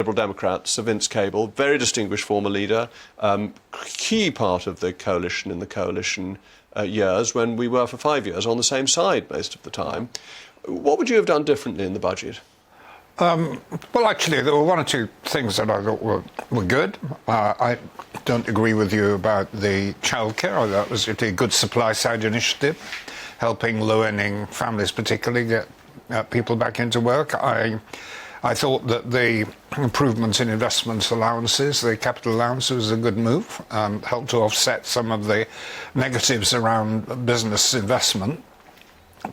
Liberal Democrat, Sir Vince Cable, very distinguished former leader, key part of the coalition in the coalition years when we were for 5 years on the same side most of the time. What would you have done differently in the budget? Well, actually, there were one or two things that I thought were good. I don't agree with you about the childcare. I thought that was a good supply-side initiative, helping low-earning families particularly get people back into work. I thought that the improvements in investment allowances, the capital allowance, was a good move, helped to offset some of the negatives around business investment.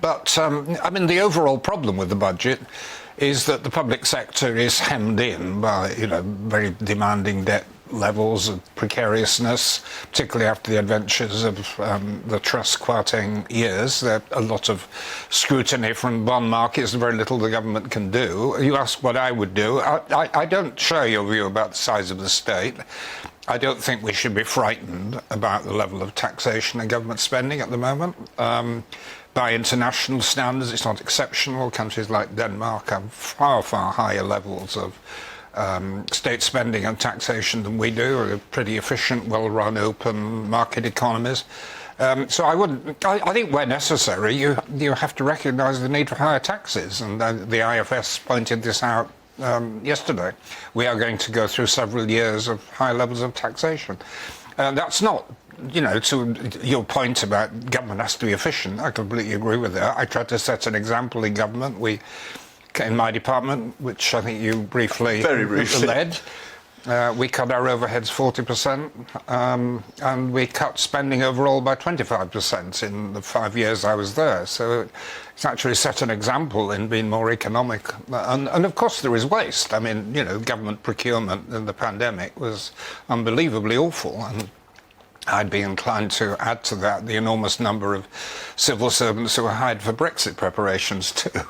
But, I mean, the overall problem with the budget is that the public sector is hemmed in by, very demanding debt levels of precariousness, particularly after the adventures of the trust-quieting years. There are a lot of scrutiny from bond markets and very little the government can do. You ask what I would do. I don't share your view about the size of the state. I don't think we should be frightened about the level of taxation and government spending at the moment. By international standards, it's not exceptional. Countries like Denmark have far, far higher levels of state spending and taxation than we do. They're pretty efficient, well-run, open market economies. So I think where necessary, you have to recognise the need for higher taxes, and the IFS pointed this out yesterday. We are going to go through several years of high levels of taxation. That's not, to your point about government has to be efficient. I completely agree with that. I tried to set an example in government. In my department, which I think you briefly led, we cut our overheads 40%, and we cut spending overall by 25% in the 5 years I was there. So it's actually set an example in being more economic. And of course there is waste. I mean, government procurement in the pandemic was unbelievably awful. And I'd be inclined to add to that the enormous number of civil servants who were hired for Brexit preparations too,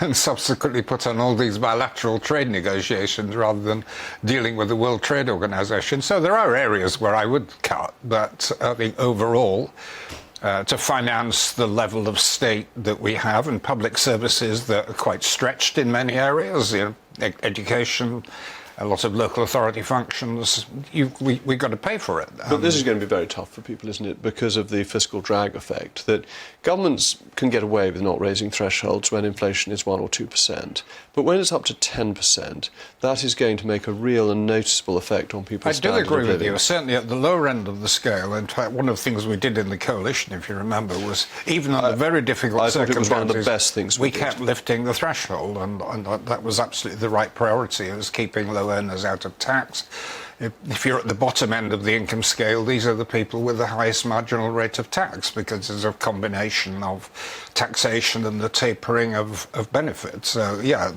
and subsequently put on all these bilateral trade negotiations rather than dealing with the World Trade Organization. So there are areas where I would cut, but I think overall, to finance the level of state that we have and public services that are quite stretched in many areas, education, a lot of local authority functions, we've got to pay for it. But this is going to be very tough for people, isn't it, because of the fiscal drag effect, that governments can get away with not raising thresholds when inflation is 1 or 2%. But when it's up to 10%, that is going to make a real and noticeable effect on people's standard of living. I do agree with you. Certainly at the lower end of the scale, in fact, one of the things we did in the coalition, if you remember, was even under very difficult circumstances, it was one of the best things we kept lifting the threshold, and that was absolutely the right priority. It was keeping low earners out of tax. If you're at the bottom end of the income scale, these are the people with the highest marginal rate of tax, because there's a combination of taxation and the tapering of benefits. So, yeah,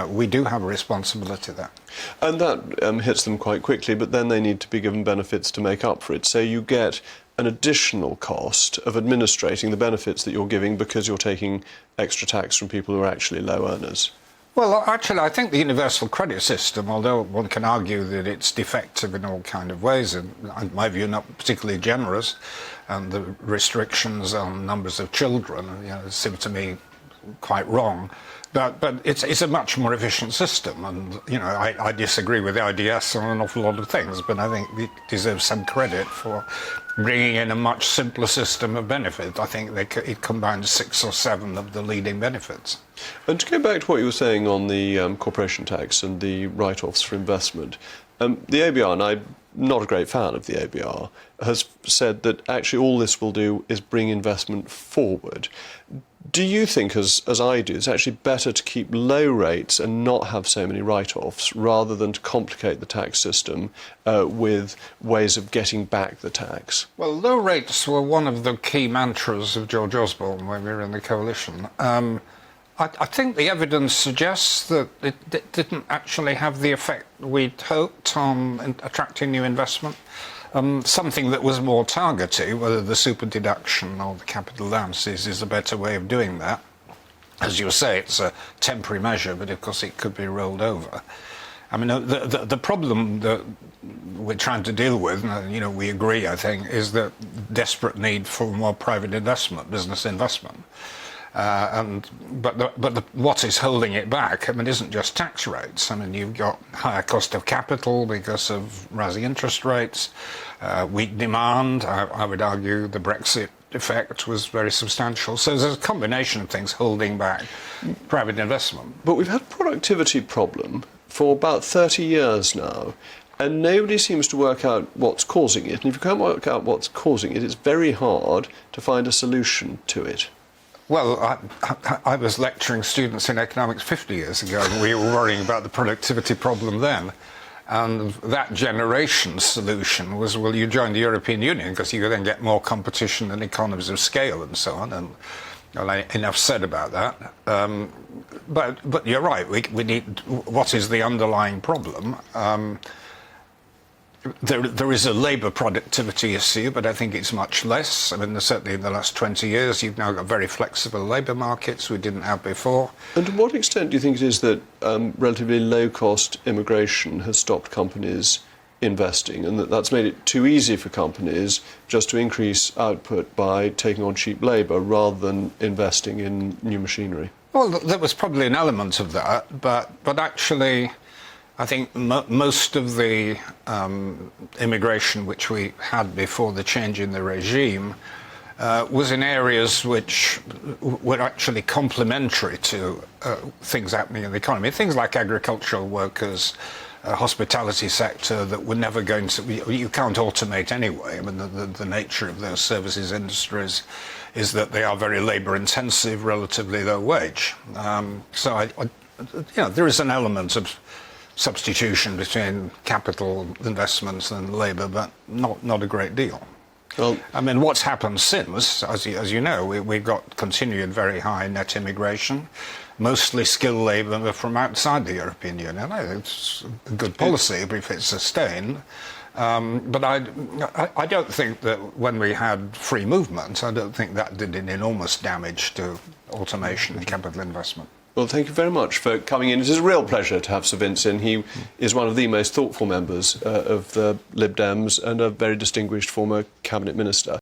we do have a responsibility there. And that hits them quite quickly, but then they need to be given benefits to make up for it. So you get an additional cost of administrating the benefits that you're giving because you're taking extra tax from people who are actually low earners. Well, actually, I think the universal credit system, although one can argue that it's defective in all kind of ways, and in my view, not particularly generous, and the restrictions on numbers of children, seem to me quite wrong. But it's a much more efficient system, and I disagree with the IDS on an awful lot of things, but I think it deserves some credit for bringing in a much simpler system of benefit. I think it combines 6 or 7 of the leading benefits. And to go back to what you were saying on the corporation tax and the write-offs for investment, the ABR, and I'm not a great fan of the ABR, has said that actually all this will do is bring investment forward. Do you think, as I do, it's actually better to keep low rates and not have so many write-offs rather than to complicate the tax system with ways of getting back the tax? Well, low rates were one of the key mantras of George Osborne when we were in the coalition. I think the evidence suggests that it didn't actually have the effect we'd hoped on attracting new investment. Something that was more targeted, whether the super deduction or the capital allowances is a better way of doing that. As you say, it's a temporary measure, but of course it could be rolled over. I mean, the problem that we're trying to deal with, and, we agree, I think, is the desperate need for more private investment, business investment. What is holding it back, I mean, isn't just tax rates. I mean, you've got higher cost of capital because of rising interest rates, weak demand. I would argue the Brexit effect was very substantial. So there's a combination of things holding back private investment. But we've had a productivity problem for about 30 years now, and nobody seems to work out what's causing it. And if you can't work out what's causing it, it's very hard to find a solution to it. Well, I was lecturing students in economics 50 years ago, and we were worrying about the productivity problem then. And that generation's solution was, well, you join the European Union because you then get more competition and economies of scale and so on. And well, enough said about that. But you're right. We need. What is the underlying problem? There is a labour productivity issue, but I think it's much less. I mean, certainly in the last 20 years, you've now got very flexible labour markets we didn't have before. And to what extent do you think it is that relatively low-cost immigration has stopped companies investing, and that's made it too easy for companies just to increase output by taking on cheap labour rather than investing in new machinery? Well, there was probably an element of that, but actually, I think most of the immigration which we had before the change in the regime was in areas which were actually complementary to things happening in the economy. Things like agricultural workers, hospitality sector that were never going to, you can't automate anyway. I mean, the nature of those services industries is that they are very labour intensive, relatively low wage. So there is an element of substitution between capital investments and labour, but not a great deal. Well, I mean, what's happened since, as you know, we've got continued very high net immigration, mostly skilled labour from outside the European Union. I think it's a good policy if it's sustained. But I don't think that when we had free movement, I don't think that did an enormous damage to automation and capital investment. Well, thank you very much for coming in. It is a real pleasure to have Sir Vince in. He is one of the most thoughtful members of the Lib Dems and a very distinguished former cabinet minister.